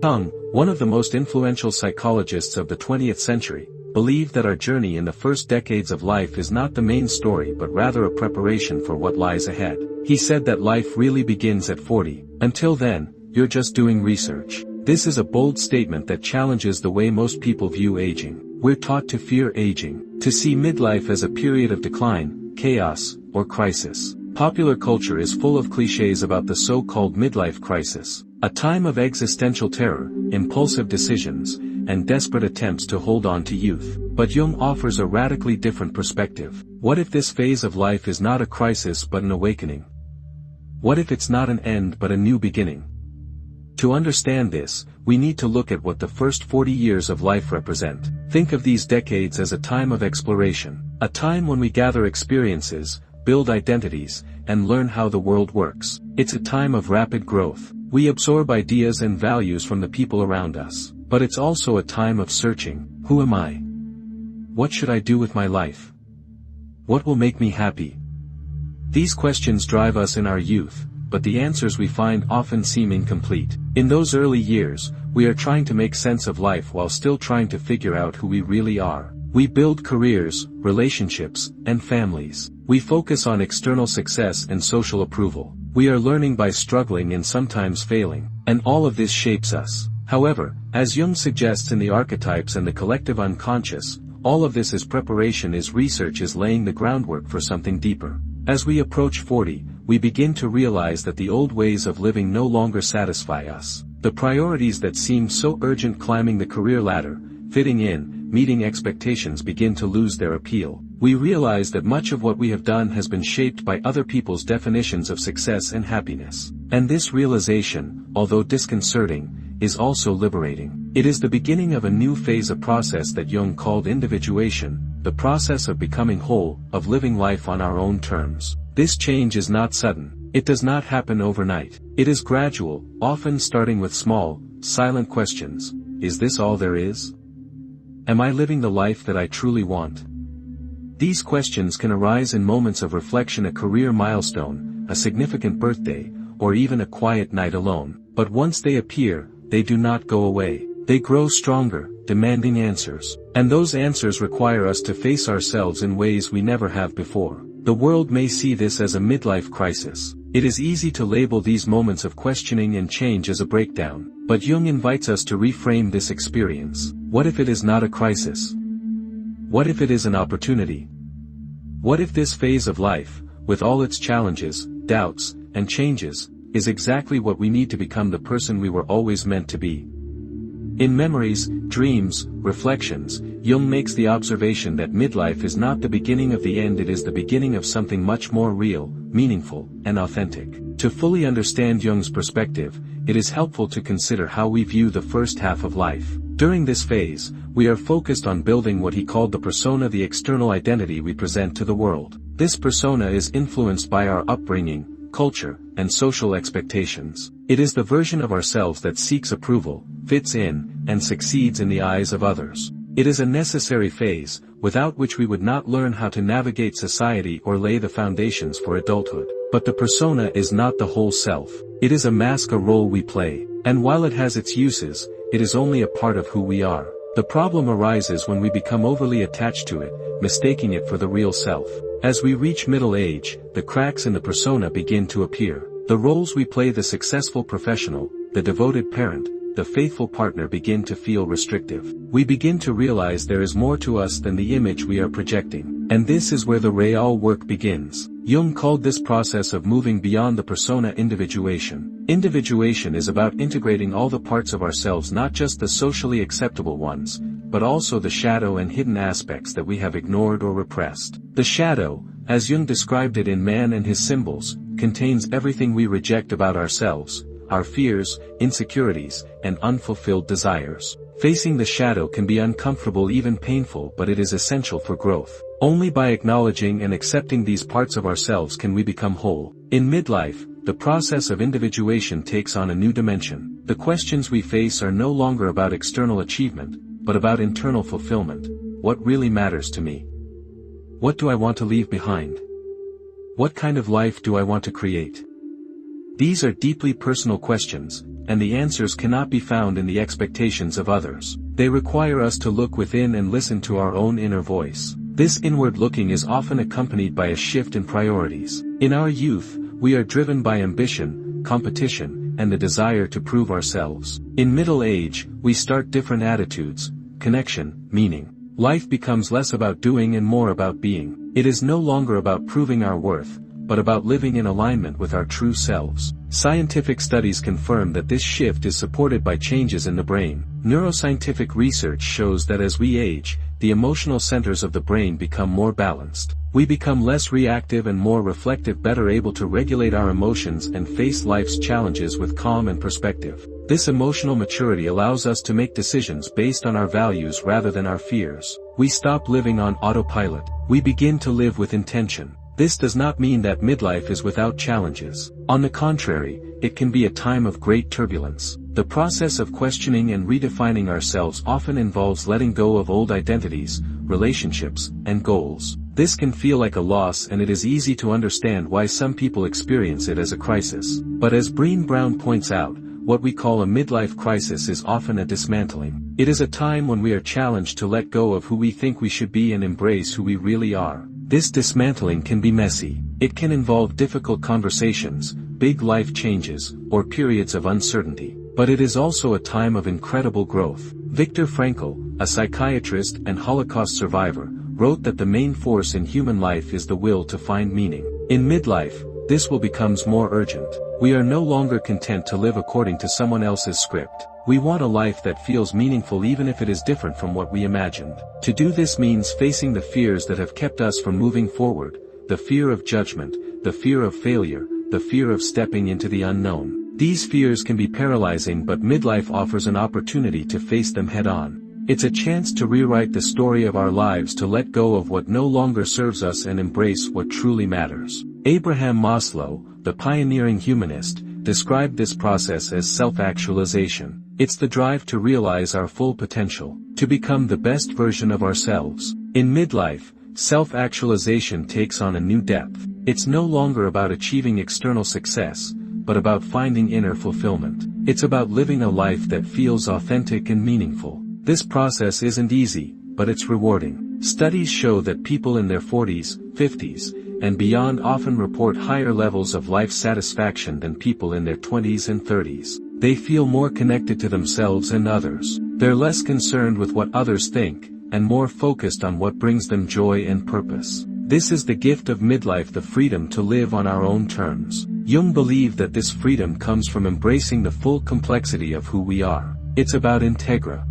Jung, one of the most influential psychologists of the 20th century, believed that our journey in the first decades of life is not the main story but rather a preparation for what lies ahead. He said that life really begins at 40. Until then, you're just doing research. This is a bold statement that challenges the way most people view aging. We're taught to fear aging, to see midlife as a period of decline, chaos, or crisis. Popular culture is full of cliches about the so-called midlife crisis, a time of existential terror, impulsive decisions, and desperate attempts to hold on to youth. But Jung offers a radically different perspective. What if this phase of life is not a crisis but an awakening? What if it's not an end but a new beginning? To understand this, we need to look at what the first 40 years of life represent. Think of these decades as a time of exploration, a time when we gather experiences, build identities, and learn how the world works. It's a time of rapid growth. We absorb ideas and values from the people around us. But it's also a time of searching. Who am I? What should I do with my life? What will make me happy? These questions drive us in our youth, but the answers we find often seem incomplete. In those early years, we are trying to make sense of life while still trying to figure out who we really are. We build careers, relationships, and families. We focus on external success and social approval. We are learning by struggling and sometimes failing, and all of this shapes us. However, as Jung suggests in The Archetypes and the Collective Unconscious, all of this is preparation, is research, is laying the groundwork for something deeper. As we approach 40, we begin to realize that the old ways of living no longer satisfy us. The priorities that seemed so urgent, climbing the career ladder, fitting in, meeting expectations, begin to lose their appeal. We realize that much of what we have done has been shaped by other people's definitions of success and happiness. And this realization, although disconcerting, is also liberating. It is the beginning of a new phase, a process that Jung called individuation, the process of becoming whole, of living life on our own terms. This change is not sudden. It does not happen overnight. It is gradual, often starting with small, silent questions. Is this all there is? Am I living the life that I truly want? These questions can arise in moments of reflection, a career milestone, a significant birthday, or even a quiet night alone. But once they appear, they do not go away. They grow stronger, demanding answers. And those answers require us to face ourselves in ways we never have before. The world may see this as a midlife crisis. It is easy to label these moments of questioning and change as a breakdown, but Jung invites us to reframe this experience. What if it is not a crisis? What if it is an opportunity? What if this phase of life, with all its challenges, doubts, and changes, is exactly what we need to become the person we were always meant to be? In Memories, Dreams, Reflections, Jung makes the observation that midlife is not the beginning of the end, it is the beginning of something much more real, meaningful, and authentic. To fully understand Jung's perspective, it is helpful to consider how we view the first half of life. During this phase, we are focused on building what he called the persona, the external identity we present to the world. This persona is influenced by our upbringing, culture, and social expectations. It is the version of ourselves that seeks approval, fits in, and succeeds in the eyes of others. It is a necessary phase, without which we would not learn how to navigate society or lay the foundations for adulthood. But the persona is not the whole self. It is a mask, a role we play. And while it has its uses, it is only a part of who we are. The problem arises when we become overly attached to it, mistaking it for the real self. As we reach middle age, the cracks in the persona begin to appear. The roles we play, the successful professional, the devoted parent, the faithful partner, begin to feel restrictive. We begin to realize there is more to us than the image we are projecting. And this is where the real work begins. Jung called this process of moving beyond the persona individuation. Individuation is about integrating all the parts of ourselves, not just the socially acceptable ones, but also the shadow and hidden aspects that we have ignored or repressed. The shadow, as Jung described it in Man and His Symbols, contains everything we reject about ourselves, our fears, insecurities, and unfulfilled desires. Facing the shadow can be uncomfortable, even painful, but it is essential for growth. Only by acknowledging and accepting these parts of ourselves can we become whole. In midlife, the process of individuation takes on a new dimension. The questions we face are no longer about external achievement, but about internal fulfillment. What really matters to me? What do I want to leave behind? What kind of life do I want to create? These are deeply personal questions, and the answers cannot be found in the expectations of others. They require us to look within and listen to our own inner voice. This inward looking is often accompanied by a shift in priorities. In our youth, we are driven by ambition, competition, and the desire to prove ourselves. In middle age, we start different attitudes, connection, meaning. Life becomes less about doing and more about being. It is no longer about proving our worth, but about living in alignment with our true selves. Scientific studies confirm that this shift is supported by changes in the brain. Neuroscientific research shows that as we age, the emotional centers of the brain become more balanced. We become less reactive and more reflective, better able to regulate our emotions and face life's challenges with calm and perspective. This emotional maturity allows us to make decisions based on our values rather than our fears. We stop living on autopilot. We begin to live with intention. This does not mean that midlife is without challenges. On the contrary, it can be a time of great turbulence. The process of questioning and redefining ourselves often involves letting go of old identities, relationships, and goals. This can feel like a loss, and it is easy to understand why some people experience it as a crisis. But as Brené Brown points out, what we call a midlife crisis is often a dismantling. It is a time when we are challenged to let go of who we think we should be and embrace who we really are. This dismantling can be messy. It can involve difficult conversations, big life changes, or periods of uncertainty. But it is also a time of incredible growth. Viktor Frankl, a psychiatrist and Holocaust survivor, wrote that the main force in human life is the will to find meaning. In midlife, this will become more urgent. We are no longer content to live according to someone else's script. We want a life that feels meaningful even if it is different from what we imagined. To do this means facing the fears that have kept us from moving forward, the fear of judgment, the fear of failure, the fear of stepping into the unknown. These fears can be paralyzing, but midlife offers an opportunity to face them head-on. It's a chance to rewrite the story of our lives, to let go of what no longer serves us and embrace what truly matters. Abraham Maslow, the pioneering humanist, described this process as self-actualization. It's the drive to realize our full potential, to become the best version of ourselves. In midlife, self-actualization takes on a new depth. It's no longer about achieving external success, but about finding inner fulfillment. It's about living a life that feels authentic and meaningful. This process isn't easy, but it's rewarding. Studies show that people in their 40s, 50s, and beyond often report higher levels of life satisfaction than people in their 20s and 30s. They feel more connected to themselves and others. They're less concerned with what others think, and more focused on what brings them joy and purpose. This is the gift of midlife, the freedom to live on our own terms. Jung believed that this freedom comes from embracing the full complexity of who we are. It's about integra,